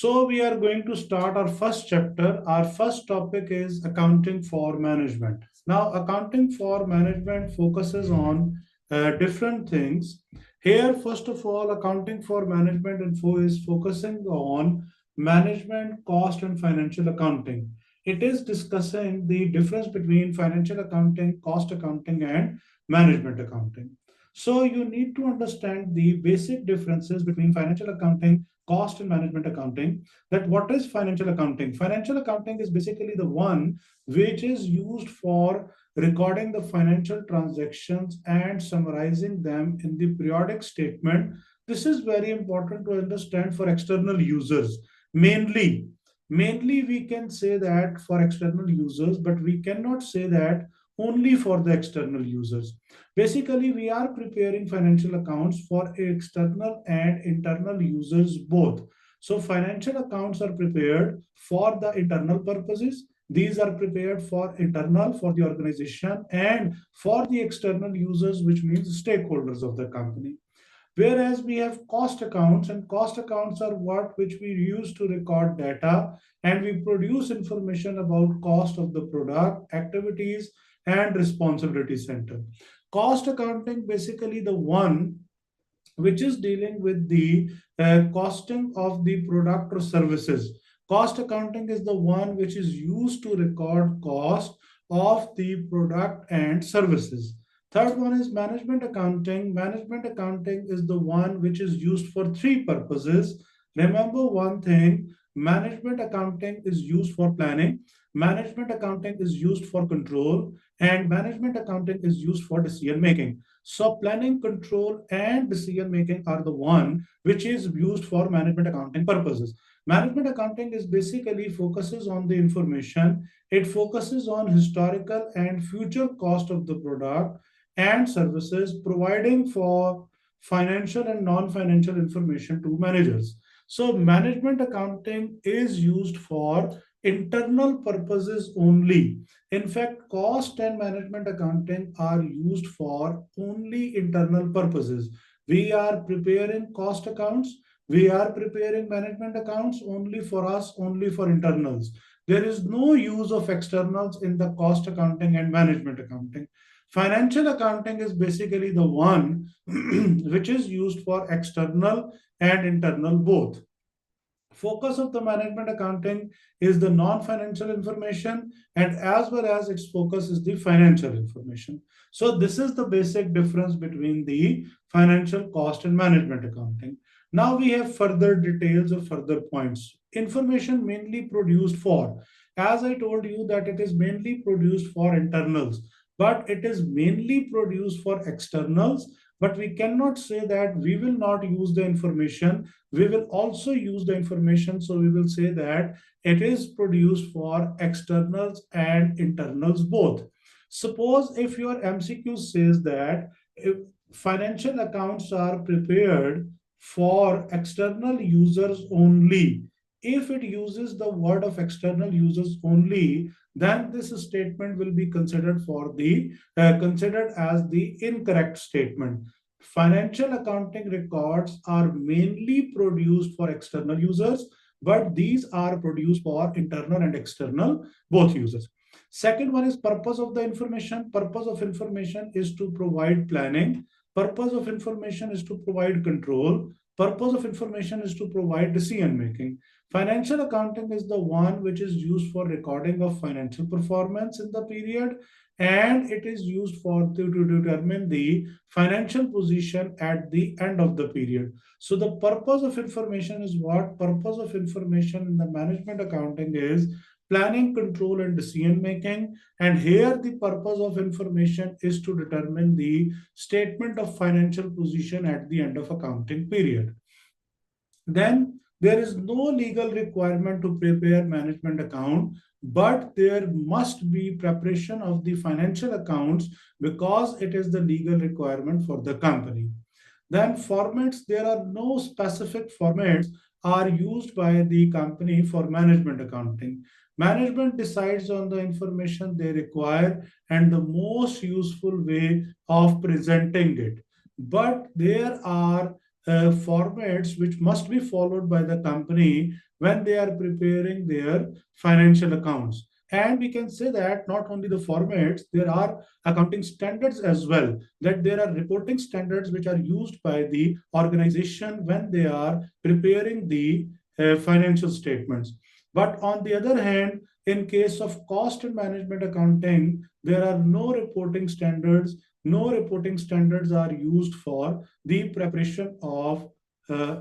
So we are going to start our first chapter. Our first topic is accounting for management. Now, accounting for management focuses on different things. Here, first of all, accounting for management info is focusing on management, cost, and financial accounting. It is discussing the difference between financial accounting, cost accounting, and management accounting. So you need to understand the basic differences between financial accounting, cost and management accounting. That what is financial accounting? Financial accounting is basically the one which is used for recording the financial transactions and summarizing them in the periodic statement. This is very important to understand for external users. Mainly we can say that for external users, but we cannot say that only for the external users. Basically, we are preparing financial accounts for external and internal users both. So financial accounts are prepared for the internal purposes. These are prepared for internal, for the organization, and for the external users, which means stakeholders of the company. Whereas we have cost accounts, and cost accounts are what which we use to record data, and we produce information about cost of the product, activities, and responsibility center. Cost accounting basically the one which is dealing with the costing of the product or services. Cost accounting is the one which is used to record cost of the product and services. Third one is management accounting. Management accounting is the one which is used for three purposes. Remember one thing, management accounting is used for planning, management accounting is used for control, and management accounting is used for decision making. So planning, control, and decision making are the one which is used for management accounting purposes. Management accounting is basically focuses on the information. It focuses on historical and future cost of the product and services, providing for financial and non-financial information to managers. So management accounting is used for internal purposes only. In fact, cost and management accounting are used for only internal purposes. We are preparing cost accounts. We are preparing management accounts only for us, only for internals. There is no use of externals in the cost accounting and management accounting. Financial accounting is basically the one which is used for external and internal both. Focus of the management accounting is the non-financial information, and as well as its focus is the financial information. So this is the basic difference between the financial cost and management accounting. Now we have further details or further points. Information mainly produced for, as I told you that it is mainly produced for internals, but it is mainly produced for externals. But we cannot say that we will not use the information. We will also use the information. So we will say that it is produced for externals and internals both. Suppose if your MCQ says that if financial accounts are prepared for external users only, if it uses the word of external users only, then this statement will be considered for the considered as the incorrect statement. Financial accounting records are mainly produced for external users, but these are produced for internal and external both users. Second one is purpose of the information. Purpose of information is to provide planning. Purpose of information is to provide control. Purpose of information is to provide decision making. Financial accounting is the one which is used for recording of financial performance in the period, and it is used for to determine the financial position at the end of the period. So the purpose of information is what? Purpose of information in the management accounting is planning, control, and decision making. And here the purpose of information is to determine the statement of financial position at the end of accounting period. Then there is no legal requirement to prepare management account, but there must be preparation of the financial accounts because it is the legal requirement for the company. Then formats, there are no specific formats are used by the company for management accounting. Management decides on the information they require and the most useful way of presenting it. But there are formats which must be followed by the company when they are preparing their financial accounts. And we can say that not only the formats, there are accounting standards as well, that there are reporting standards which are used by the organization when they are preparing the financial statements. But on the other hand, in case of cost and management accounting, there are no reporting standards. No reporting standards are used for the preparation of uh,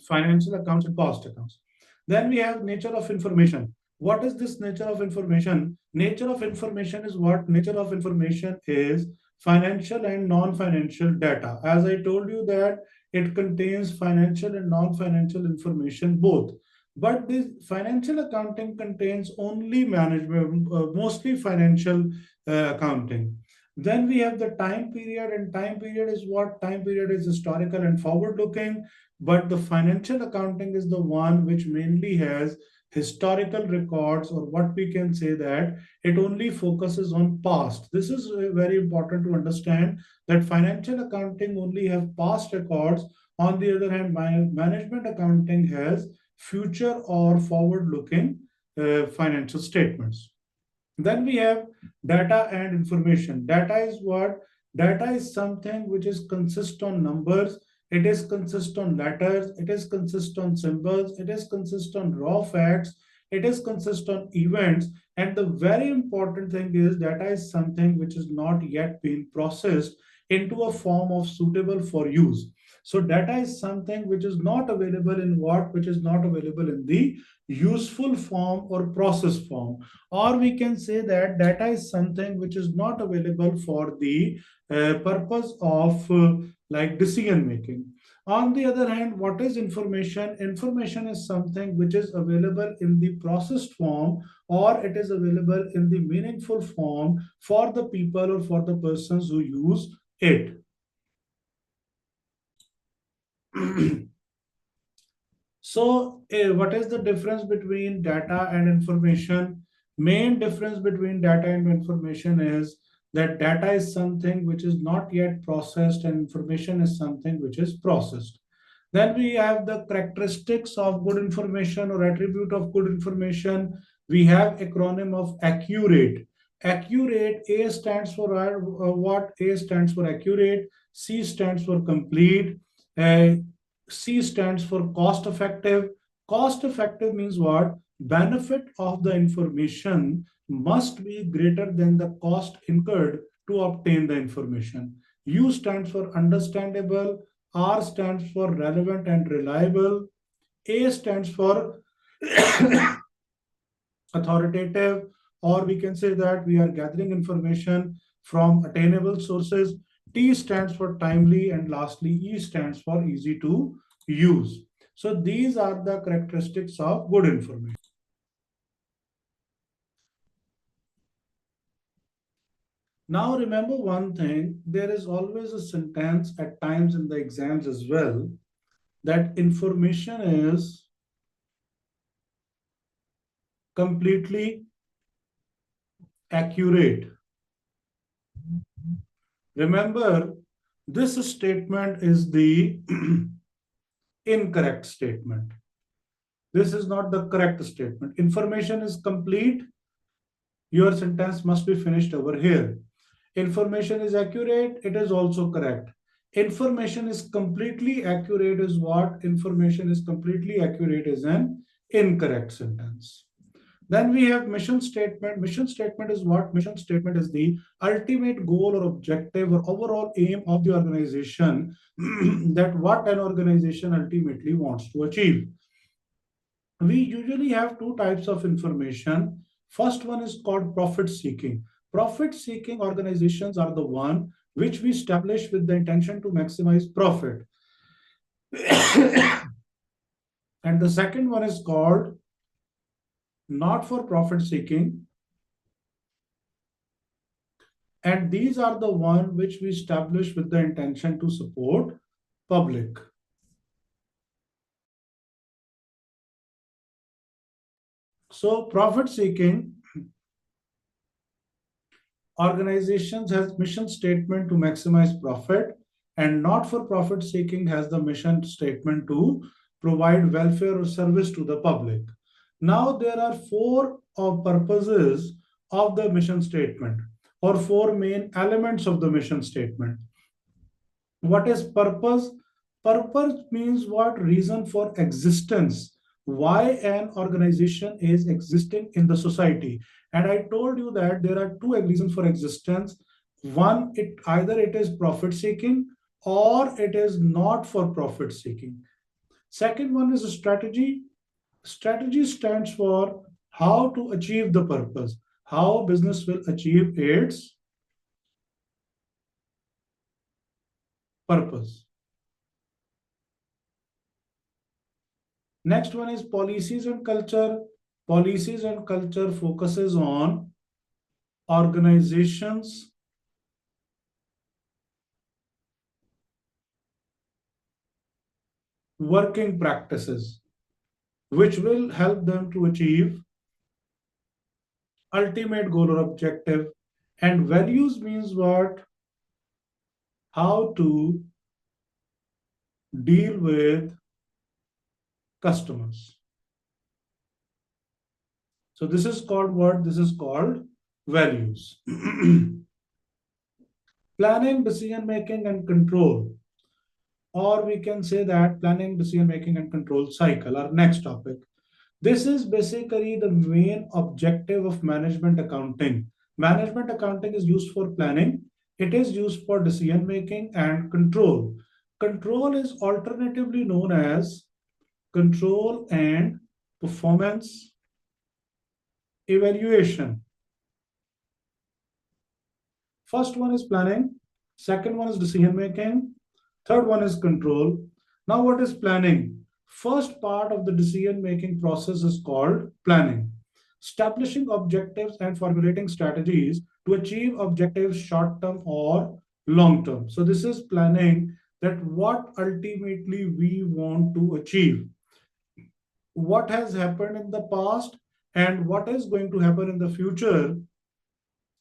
financial accounts and cost accounts. Then we have nature of information. What is this nature of information? Nature of information is what? Nature of information is financial and non-financial data. As I told you that it contains financial and non-financial information both. But this financial accounting contains only management, mostly financial accounting. Then we have the time period, and time period is what? Time period is historical and forward looking, but the financial accounting is the one which mainly has historical records, or what we can say that it only focuses on past. This is very important to understand, that financial accounting only have past records. On the other hand, management accounting has future or forward looking financial statements. Then we have data and information. Data is what? Data is something which is consist on numbers, it is consist on letters, it is consist on symbols, it is consist on raw facts, it is consist on events. And the very important thing is data is something which is not yet been processed into a form of suitable for use. So data is something which is not available in what? Which is not available in the useful form or process form. Or we can say that data is something which is not available for the purpose of like decision making. On the other hand, what is information? Information is something which is available in the processed form, or it is available in the meaningful form for the people or for the persons who use it. So, what is the difference between data and information? Main difference between data and information is that data is something which is not yet processed, and information is something which is processed. Then we have the characteristics of good information or attribute of good information. We have acronym of accurate. Accurate, A stands for what? A stands for accurate, C stands for complete, uh, C stands for cost effective. Cost effective means what? Benefit of the information must be greater than the cost incurred to obtain the information. U stands for understandable. R stands for relevant and reliable. A stands for authoritative, or we can say that we are gathering information from attainable sources. T stands for timely, and lastly, E stands for easy to use. So these are the characteristics of good information. Now remember one thing, there is always a sentence at times in the exams as well, that information is completely accurate. Remember, this statement is the incorrect statement. This is not the correct statement. Information is complete. Your sentence must be finished over here. Information is accurate. It is also correct. Information is completely accurate is what? Information is completely accurate is an incorrect sentence. Then we have mission statement. Mission statement is what? Mission statement is the ultimate goal or objective or overall aim of the organization that what an organization ultimately wants to achieve. We usually have two types of information. First one is called profit seeking. Profit seeking organizations are the one which we establish with the intention to maximize profit. And the second one is called not for profit seeking, and these are the one which we establish with the intention to support public. So profit seeking organizations has mission statement to maximize profit, and not for profit seeking has the mission statement to provide welfare or service to the public. Now, there are four purposes of the mission statement, or four main elements of the mission statement. What is purpose? Purpose means what? Reason for existence. Why an organization is existing in the society. And I told you that there are two reasons for existence. One, it either it is profit seeking or it is not for profit seeking. Second one is a strategy. Strategy stands for how to achieve the purpose, how business will achieve its purpose. Next one is policies and culture. Policies and culture focuses on organizations working practices, which will help them to achieve ultimate goal or objective. And values means what? How to deal with customers. So this is called what? This is called values. Planning, decision making, and control. Or we can say that planning, decision making, and control cycle, our next topic. This is basically the main objective of management accounting. Management accounting is used for planning, it is used for decision making and control. Control is alternatively known as control and performance evaluation. First one is planning, second one is decision making, third one is control. Now, what is planning? First part of the decision making process is called planning. Establishing objectives and formulating strategies to achieve objectives short term or long term. So, this is planning, that what ultimately we want to achieve. What has happened in the past and what is going to happen in the future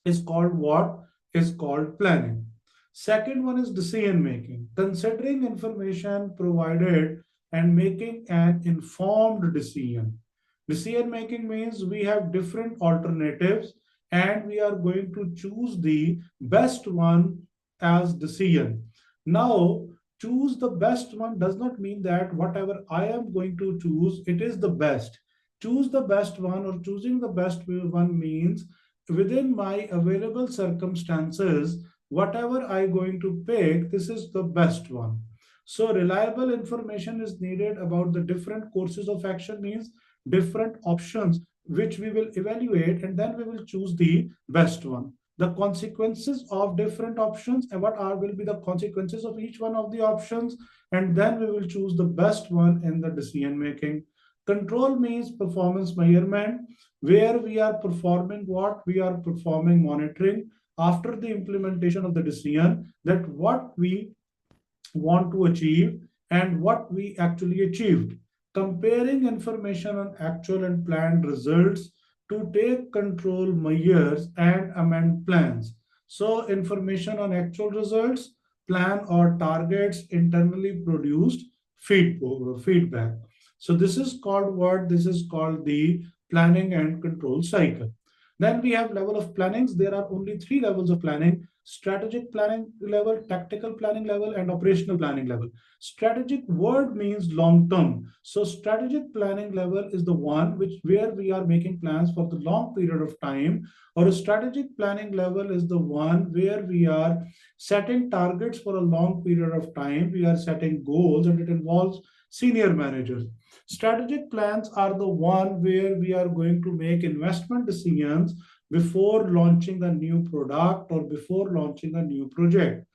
is called what? Is called planning. Second one is decision making, considering information provided and making an informed decision. Decision making means we have different alternatives and we are going to choose the best one as decision. Now, choose the best one does not mean that whatever I am going to choose, it is the best. Choose the best one, or choosing the best one means within my available circumstances, whatever I'm going to pick, this is the best one. So reliable information is needed about the different courses of action, means different options which we will evaluate, and then we will choose the best one. The consequences of different options and what are will be the consequences of each one of the options, and then we will choose the best one in the decision making. Control means performance measurement, where we are performing what? We are performing monitoring after the implementation of the decision, that what we want to achieve and what we actually achieved. Comparing information on actual and planned results to take control measures and amend plans. So information on actual results, plan or targets, internally produced feedback. So this is called what? This is called the planning and control cycle. Then we have level of plannings. There are only three levels of planning: strategic planning level, tactical planning level, and operational planning level. Strategic word means long term. So strategic planning level is the one which where we are making plans for the long period of time, or a strategic planning level is the one where we are setting targets for a long period of time. We are setting goals and it involves senior managers. Strategic plans are the one where we are going to make investment decisions before launching a new product or before launching a new project.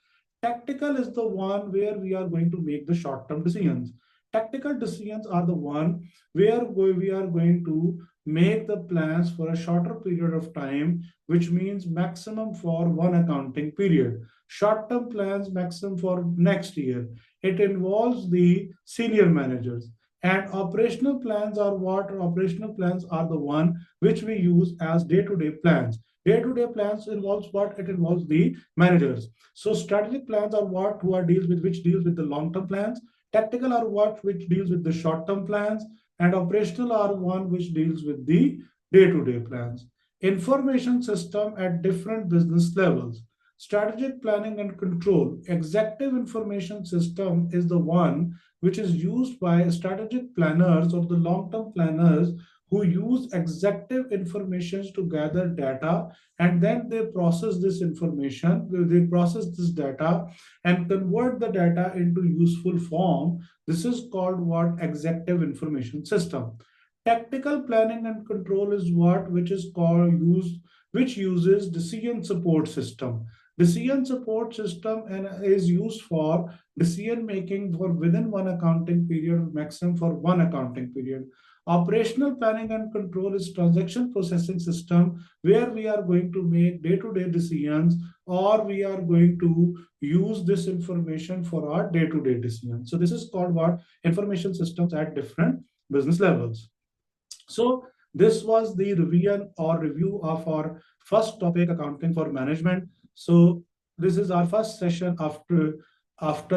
Tactical is the one where we are going to make the short-term decisions. Tactical decisions are the one where we are going to make the plans for a shorter period of time, which means maximum for one accounting period. Short-term plans maximum for next year. It involves the senior managers. And operational plans are what? Operational plans are the one which we use as day-to-day plans. Day-to-day plans involves what? It involves the managers. So strategic plans are what? Who are deals with, which deals with the long-term plans. Tactical are what? Which deals with the short-term plans. And operational are one which deals with the day-to-day plans. Information system at different business levels. Strategic planning and control. Executive information system is the one which is used by strategic planners or the long-term planners who use executive information to gather data, and then they process this information, they process this data and convert the data into useful form. This is called what? Executive information system. Tactical planning and control is what? Which is called used, which uses decision support system. Decision support system and is used for decision making for within one accounting period, maximum for one accounting period. Operational planning and control is transaction processing system where we are going to make day-to-day decisions, or we are going to use this information for our day-to-day decisions. So this is called what? Information systems at different business levels. So this was the revision or review of our first topic, accounting for management. So this is our first session after